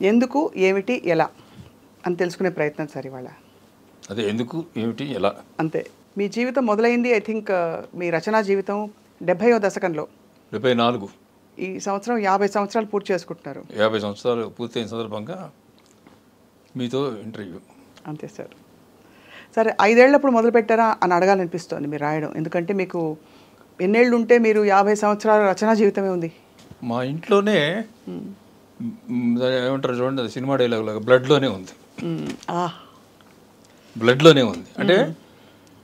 ఎందుకు ఏమిటి ఎలా అని తెలుసుకునే ప్రయత్నం సార్ ఇవాళ. అదే ఎందుకు ఏమిటి ఎలా అంతే. మీ జీవితం మొదలైంది ఐ థింక్ మీ రచనా జీవితం 70వ దశకంలో. 74. ఈ సంవత్సరం 50 సంవత్సరాలు పూర్తి చేసుకుంటున్నారు. 50 సంవత్సరాలు పూర్తయిన సందర్భంగా మీతో ఇంటర్వ్యూ. అంతే సార్. సరే 5 ఏళ్ళప్పుడు మొదలు పెట్టారా అని అడగాలనిపిస్తోంది మీరు రాయడం. ఎందుకంటే మీకు ఎన్నేళ్ళు ఉంటే మీరు 50 సంవత్సరాల రచనా జీవితమే ఉంది. మా ఇంట్లోనే ఏమంటారు చూడండి, అది సినిమా డైలాగ్ లాగా బ్లడ్లోనే ఉంది. బ్లడ్లోనే ఉంది అంటే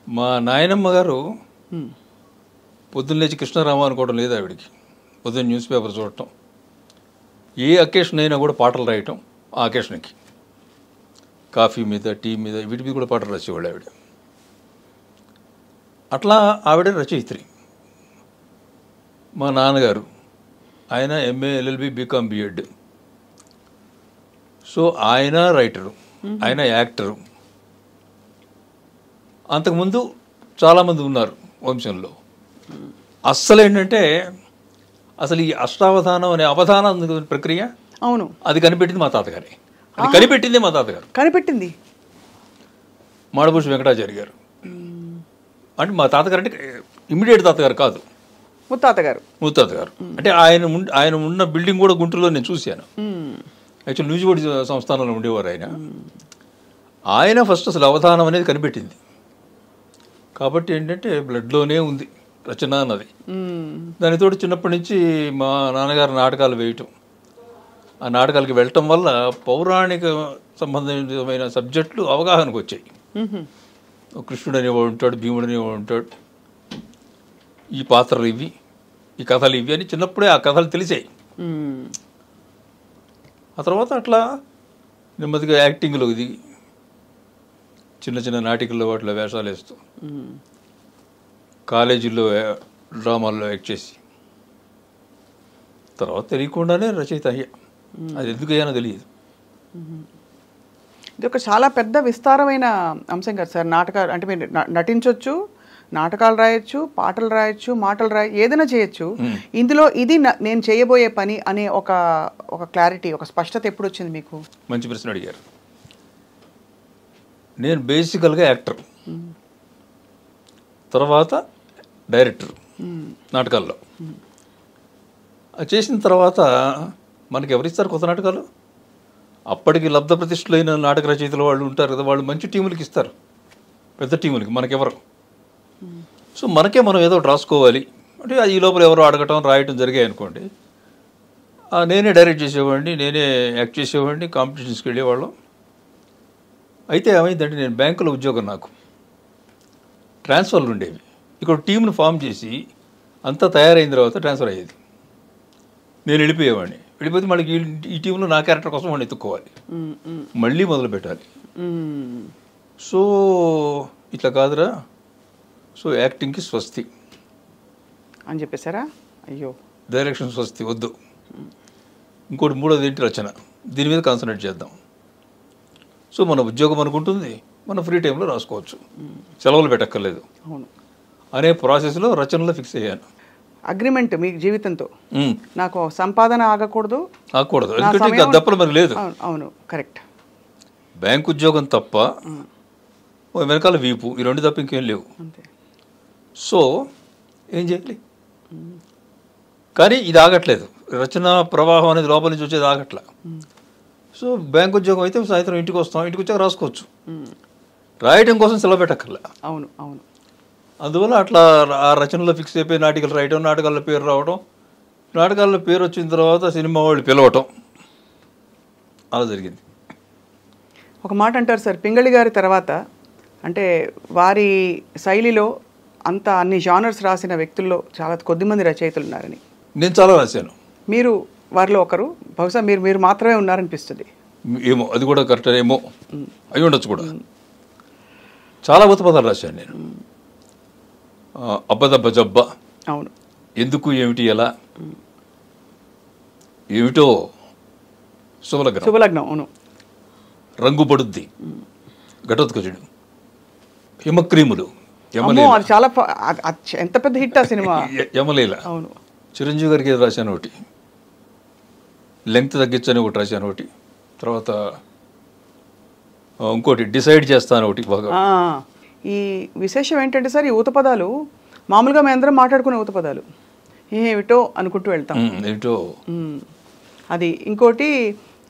మా నాయనమ్మ గారు పొద్దున్న లేచి కృష్ణారామ అనుకోవడం లేదు ఆవిడికి. పొద్దున్న న్యూస్ పేపర్ చూడటం, ఏ అకేషన్ అయినా కూడా పాటలు రాయటం. ఆ అకేషన్కి కాఫీ మీద, టీ మీద, వీటి మీద కూడా పాటలు రాసేవాళ్ళు ఆవిడ. అట్లా ఆవిడ రచయిత్రి. మా నాన్నగారు ఆయన MA, LLB, BCom, BEd. So ఆయన రైటరు, ఆయన యాక్టరు. అంతకుముందు చాలామంది ఉన్నారు వంశంలో. అస్సలు ఏంటంటే అసలు ఈ అష్టావధానం అనే అవధానం ప్రక్రియ, అవును, అది కనిపెట్టింది మా తాతగారే. అది కనిపెట్టింది మా తాతగారు. కనిపెట్టింది మాడభూషి వెంకటాచారి గారు. అంటే మా తాతగారు అంటే ఇమ్మీడియట్ తాతగారు కాదు, ముత్తాతగారు. ముత్తాతగారు అంటే ఆయన ఉన్న బిల్డింగ్ కూడా గుంటూరులో నేను చూశాను. యాక్చువల్ న్యూజిబోర్డ్ సంస్థానంలో ఉండేవారు ఆయన. ఆయన ఫస్ట్ అసలు అవధానం అనేది కనిపెట్టింది. కాబట్టి ఏంటంటే బ్లడ్లోనే ఉంది రచన అన్నది. దానితో చిన్నప్పటి నుంచి మా నాన్నగారు నాటకాలు వేయటం, ఆ నాటకాలకి వెళ్ళటం వల్ల పౌరాణిక సంబంధితమైన సబ్జెక్టులు అవగాహనకు వచ్చాయి. కృష్ణుడు అనేవాడు ఉంటాడు, భీముడు అనేవాడు ఉంటాడు, ఈ పాత్రలు ఇవి, ఈ కథలు ఇవి అని చిన్నప్పుడే ఆ కథలు తెలిసాయి. ఆ తర్వాత అట్లా నెమ్మదిగా యాక్టింగ్లో ఇది చిన్న చిన్న నాటికల్లో వాటిలో వేషాలు వేస్తూ, కాలేజీల్లో డ్రామాల్లో యాక్ట్ చేసి, తర్వాత తెలియకుండానే రచయిత అయ్యా. అది ఎందుకు అయ్యానో తెలియదు. ఇది ఒక చాలా పెద్ద విస్తారమైన అంశం కదా సార్. నాటకాలు అంటే మీరు నటించవచ్చు, నాటకాలు రాయొచ్చు, పాటలు రాయొచ్చు, మాటలు ఏదైనా చేయొచ్చు. ఇందులో ఇది నేను చేయబోయే పని అనే ఒక క్లారిటీ, ఒక స్పష్టత ఎప్పుడు వచ్చింది మీకు? మంచి ప్రశ్న అడిగారు. నేను బేసికల్గా యాక్టర్, తర్వాత డైరెక్టర్ నాటకాల్లో. అది చేసిన తర్వాత మనకి ఎవరిస్తారు కొత్త నాటకాలు? అప్పటికి లబ్ధ ప్రతిష్ఠులైన నాటక రచయితలు వాళ్ళు ఉంటారు కదా, వాళ్ళు మంచి టీములకి ఇస్తారు, పెద్ద టీములకి. మనకెవరు? సో మనకే మనం ఏదో ఒకటి రాసుకోవాలి అంటే ఈ లోపల ఎవరో అడగటం, రాయటం జరిగాయి అనుకోండి. నేనే డైరెక్ట్ చేసేవాడిని, నేనే యాక్ట్ చేసేవాడిని, కాంపిటీషన్స్కి వెళ్ళేవాళ్ళం. అయితే ఏమైందంటే నేను బ్యాంకులో ఉద్యోగం, నాకు ట్రాన్స్ఫర్లు ఉండేవి. ఇక్కడ టీంను ఫామ్ చేసి అంతా తయారైన తర్వాత ట్రాన్స్ఫర్ అయ్యేది. నేను వెళ్ళిపోయేవాడిని. వెళ్ళిపోతే మళ్ళీ ఈ టీంలో నా క్యారెక్టర్ కోసం వాడిని ఎత్తుక్కోవాలి, మళ్ళీ మొదలు పెట్టాలి. సో ఇట్లా కాదురా, సో యాక్టింగ్కి స్వస్తి అని చెప్పేశారా? అయ్యో, డైరెక్షన్ స్వస్తి వద్దు. ఇంకోటి మూడోది ఏంటి, రచన. దీని మీద కాన్సన్ట్రేట్ చేద్దాం. సో మన ఉద్యోగం అనుకుంటుంది, మన ఫ్రీ టైంలో రాసుకోవచ్చు, సెలవులు పెట్టక్కర్లేదు అనే ప్రాసెస్లో రచనలో ఫిక్స్ అయ్యాను. అగ్రిమెంట్ మీ జీవితంతో, నాకు సంపాదన ఆగకూడదు, ఎందుకంటే ఇంకా దప్పలు మరి లేదు. అవును, కరెక్ట్. బ్యాంక్ ఉద్యోగం తప్ప వెనకాల వీపు, ఈ రెండు తప్ప ఇంకేం లేవు. సో ఏం చేయాలి? కానీ ఇది ఆగట్లేదు, రచన ప్రవాహం అనేది లోపల నుంచి వచ్చేది ఆగట్లా. సో బ్యాంక్ ఉద్యోగం అయితే సాయంత్రం ఇంటికి వస్తాం, ఇంటికి వచ్చాక రాసుకోవచ్చు, రాయటం కోసం సెలవు పెట్టక్కర్లా. అవును అవును. అందువల్ల అట్లా ఆ రచనలో ఫిక్స్ అయిపోయి నాటికలు రాయటం, నాటకాల్లో పేరు రావడం, నాటకాల్లో పేరు వచ్చిన తర్వాత సినిమా వాళ్ళు పిలవటం, అలా జరిగింది. ఒక మాట అంటారు సార్, పింగళి గారి తర్వాత అంటే వారి శైలిలో అంత అన్ని జానర్స్ రాసిన వ్యక్తుల్లో చాలా కొద్దిమంది రచయితలు ఉన్నారని. నేను చాలా రాశాను. మీరు వారిలో ఒకరు. బహుశా మీరు మాత్రమే ఉన్నారనిపిస్తుంది. ఏమో, అది కూడా కరెక్ట్ ఏమో అయి ఉండొచ్చు కూడా. చాలా ఉత్పదాలు రాశాను నేను. అబ్బదబ్బ జబ్బ, అవును, ఎందుకు ఏమిటి ఎలా, ఏమిటో, శుభలగ్నం, అవును, రంగు పడుద్ది, ఘటోత్కచుడు, హిమక్రీములు, చాలా ఎంత పెద్ద హిట్ ఆ సినిమా, యమలీల. అవును. చిరంజీవి గారికి రాశాను ఒకటి, లెంగ్త్ తగ్గించని ఒకటి రాశాను ఒకటి, తర్వాత ఇంకోటి డిసైడ్ చేస్తాను ఒకటి బాగా. ఈ విశేషం ఏంటంటే సార్, ఈ ఊత పదాలు మామూలుగా మేము అందరం మాట్లాడుకునే ఊత పదాలు, ఏమిటో అనుకుంటూ వెళ్తాం. ఏమిటో అది. ఇంకోటి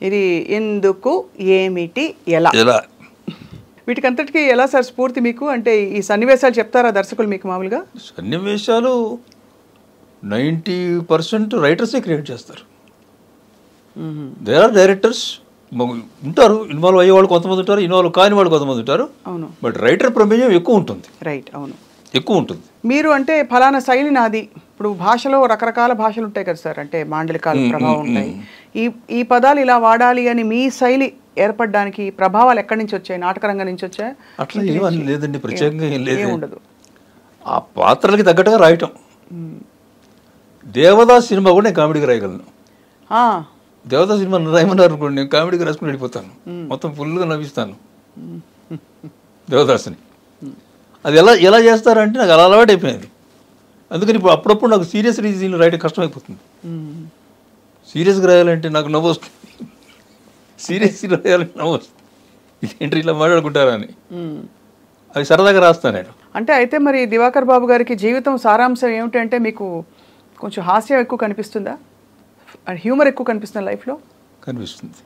ఇది ఎందుకు, ఏమిటి, ఎలా, వీటికంతటికి ఎలా సార్ స్ఫూర్తి మీకు? అంటే ఈ సన్నివేశాలు చెప్తారా దర్శకులు మీకు? మామూలుగా సన్నివేశాలు 90% రైటర్సే క్రియేట్ చేస్తారు. దేర్ ఆర్ డైరెక్టర్స్ ఉంటారు, ఇన్వాల్వ్ అయ్యే వాళ్ళు కొంతమంది ఉంటారు, ఇన్వాల్వ్ కాని వాళ్ళు కొంతమంది ఉంటారు. అవును. బట్ రైటర్ ప్రమేయం ఎక్కువ ఉంటుంది. రైట్, అవును, ఎక్కువ ఉంటుంది. మీరు అంటే ఫలానా శైలి నాది, ఇప్పుడు భాషలో రకరకాల భాషలు ఉంటాయి కదా సార్, అంటే మాండలికాల ప్రభావం ఉంటాయి. ఈ పదాలు ఇలా వాడాలి అని మీ శైలి ఏర్పడడానికి ప్రభావాలు ఎక్కడి నుంచి వచ్చాయి? నాటకరంగం నుంచి వచ్చాయి? అట్లా ఏమని లేదండి, ప్రత్యేకంగా ఏం లేదు. ఉండదు. ఆ పాత్రలకి తగ్గట్టుగా రాయటం. దేవదాస్ సినిమా కూడా నేను కామెడీకి రాయగలను. దేవదాస్ సినిమా రాయమన్నారు అనుకోండి, నేను కామెడీకి రాసుకుని వెళ్ళిపోతాను, మొత్తం ఫుల్గా నవ్విస్తాను దేవదాస్ని. అది ఎలా చేస్తారంటే నాకు అలా అలవాటు అయిపోయింది. అందుకని ఇప్పుడు అప్పుడప్పుడు నాకు సీరియస్ రీజన్ రాయడం కష్టమైపోతుంది. సీరియస్గా రాయాలంటే నాకు నవ్వు వస్తుంది, సీరియస్గా రాయాలంటే నవ్వు వస్తుంది. ఇదేంటి ఇలా మాట్లాడుకుంటారా అని, అది సరదాగా రాస్తాను నేను. అంటే అయితే మరి దివాకర్ బాబు గారికి జీవితం సారాంశం ఏమిటంటే మీకు కొంచెం హాస్యం ఎక్కువ కనిపిస్తుందా, హ్యూమర్ ఎక్కువ కనిపిస్తుందా లైఫ్లో? కనిపిస్తుంది.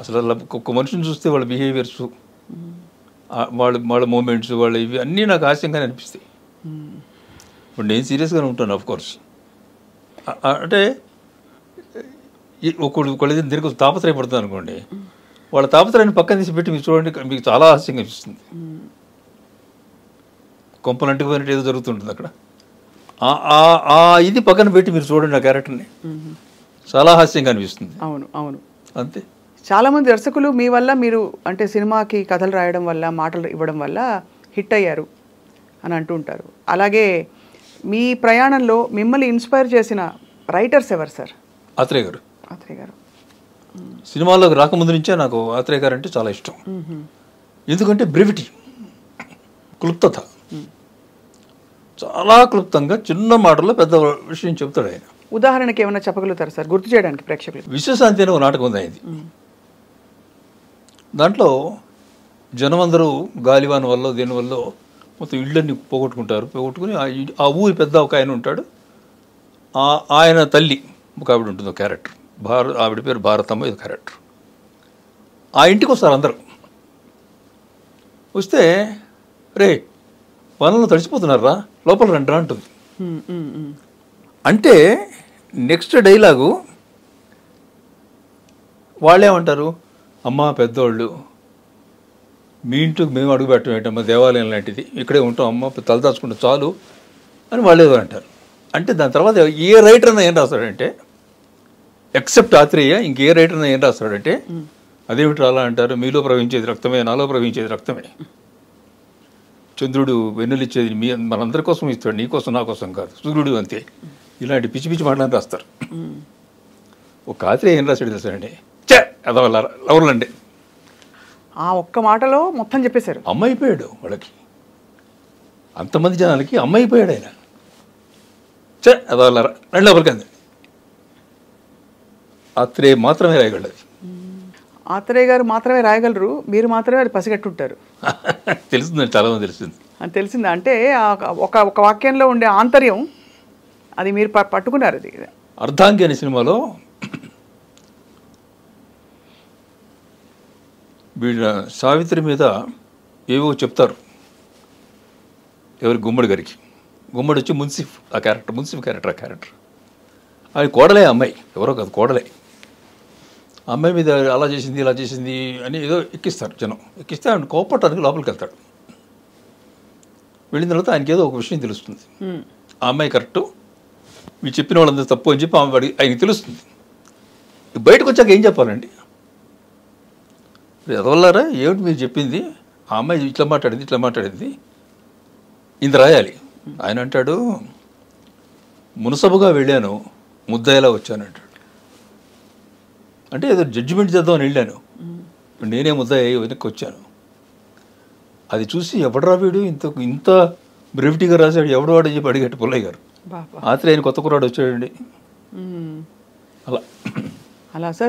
అసలు ఒక్కొక్క మనిషిని చూస్తే వాళ్ళ బిహేవియర్స్, వాళ్ళ మూమెంట్స్, వాళ్ళ ఇవి అన్నీ నాకు హాస్యంగానే అనిపిస్తాయి. ఇప్పుడు నేను సీరియస్గానే ఉంటాను ఆఫ్ కోర్స్. అంటే ఒకళ్ళు దీనికి తాపత్రయపడుతుంది అనుకోండి, వాళ్ళ తాపత్రయాన్ని పక్కన తీసి పెట్టి మీరు చూడండి, మీకు చాలా హాస్యంగా అనిపిస్తుంది. కొంపలంటికి పోయినట్టు ఏదో జరుగుతుంటుంది అక్కడ. ఇది పక్కన పెట్టి మీరు చూడండి ఆ క్యారెక్టర్ని, చాలా హాస్యంగా అనిపిస్తుంది. అవును, అవును, అంతే. చాలామంది దర్శకులు మీ వల్ల, మీరు అంటే సినిమాకి కథలు రాయడం వల్ల, మాటలు ఇవ్వడం వల్ల హిట్ అయ్యారు అని అంటూ ఉంటారు. అలాగే మీ ప్రయాణంలో మిమ్మల్ని ఇన్స్పైర్ చేసిన రైటర్స్ ఎవరు సార్? ఆత్రేయ గారు. ఆత్రేయ గారు సినిమాల్లోకి రాకముందు నుంచే నాకు ఆత్రేయ గారు అంటే చాలా ఇష్టం. ఎందుకంటే బ్రెవిటీ, క్లుప్తత, చాలా క్లుప్తంగా చిన్న మాటల్లో పెద్ద విషయం చెప్తాడు ఆయన. ఉదాహరణకి ఏమైనా చెప్పగలుగుతారు సార్, గుర్తు చేయడానికి ప్రేక్షకులు? విశ్వశాంతి అనే ఒక నాటకం ఉంది ఆయనది. దాంట్లో జనం అందరూ గాలివాన వల్ల దీనివల్ల మొత్తం ఇళ్ళన్నీ పోగొట్టుకుని ఆ ఊరి పెద్ద ఒక ఆయన ఉంటాడు. ఆయన తల్లి ఒక ఆవిడ ఉంటుంది, ఒక క్యారెక్టర్, ఆవిడ పేరు భారతమ్మ, ఇది క్యారెక్టర్. ఆ ఇంటికి వస్తారు అందరూ. వస్తే రే వనంలో తడిచిపోతున్నారా, లోపల రండి అంటుంది. అంటే నెక్స్ట్ డైలాగు వాళ్ళేమంటారు, అమ్మ పెద్దోళ్ళు మీ ఇంటికి మేము అడుగు పెట్టడం ఏంటమ్మా, దేవాలయం లాంటిది, ఇక్కడే ఉంటాం అమ్మ, తలదాచుకుంటే చాలు అని వాళ్ళేదో అంటారు. అంటే దాని తర్వాత ఏ రైటర్ అయినా ఏం రాస్తాడంటే, ఎక్సెప్ట్ ఆత్రేయ ఇంకే రైటర్ అయినా ఏం రాస్తాడంటే, అదేమిటి అలా అంటారు, మీలో ప్రవహించేది రక్తమే, నాలో ప్రవహించేది రక్తమే, చంద్రుడు వెన్నులిచ్చేది మనందరి కోసం ఇస్తాడు, నీ కోసం నా కోసం కాదు, సూర్యుడు అంతే, ఇలాంటి పిచ్చి పిచ్చి మాటలని రాస్తారు. ఒక ఆత్రేయ ఏం రాశాడు తెలుసాడండి, అదవల్లారా లవర్లండి, ఆ ఒక్క మాటలో మొత్తం చెప్పేశారు. అమ్మ అయిపోయాడు వాళ్ళకి, అంతమంది జనాలకి అమ్మ అయిపోయాడు ఆయన. అదవల్లారా రెండు లోపలికి. ఆత్రేయ మాత్రమే రాయగలరు. ఆత్రేయ గారు మాత్రమే రాయగలరు, మీరు మాత్రమే అది పసిగట్టుంటారు. తెలిసిందండి, చాలా మంది తెలిసింది. అది తెలిసింది అంటే ఒక వాక్యంలో ఉండే ఆంతర్యం అది మీరు పట్టుకున్నారు. అది అర్ధాంగి అనే సినిమాలో వీళ్ళ సావిత్రి మీద ఏవో చెప్తారు, ఎవరి గుమ్మడి గారికి. గుమ్మడి వచ్చి మున్సిఫ్, ఆ క్యారెక్టర్ మున్సిఫ్ క్యారెక్టర్. ఆ క్యారెక్టర్ అది కోడలే, అమ్మాయి ఎవరో కాదు, కోడలే. అమ్మాయి మీద అలా చేసింది ఇలా చేసింది అని ఏదో ఎక్కిస్తారు జనం. ఎక్కిస్తే ఆయన కోపట్టడానికి లోపలికి వెళ్తాడు. వెళ్ళిన తర్వాత ఆయనకి ఏదో ఒక విషయం తెలుస్తుంది, ఆ అమ్మాయి కరెక్టు, మీరు చెప్పిన వాళ్ళందరూ తప్పు అని చెప్పి ఆయనకి తెలుస్తుంది. బయటకు వచ్చాక ఏం చెప్పాలండి, ఎదవల్లారా ఏమిటి మీరు చెప్పింది, ఆ అమ్మాయి ఇట్లా మాట్లాడింది ఇంత రాయాలి. ఆయన అంటాడు, మునసబుగా వెళ్ళాను, ముద్దాయిలా వచ్చాను అంటాడు. అంటే ఏదో జడ్జిమెంట్ చేద్దామని వెళ్ళాను, నేనే ముద్దాయి వెనక్కి వచ్చాను. అది చూసి ఎవడరా వీడు ఇంత బ్రెవిటీగా రాశాడు, ఎవడు వాడు అని చెప్పి అడిగట్టు పుల్లయ్య గారు. ఆత్రేయ కొత్త కుర్రాడు వచ్చాడండి. అలా అలా సార్.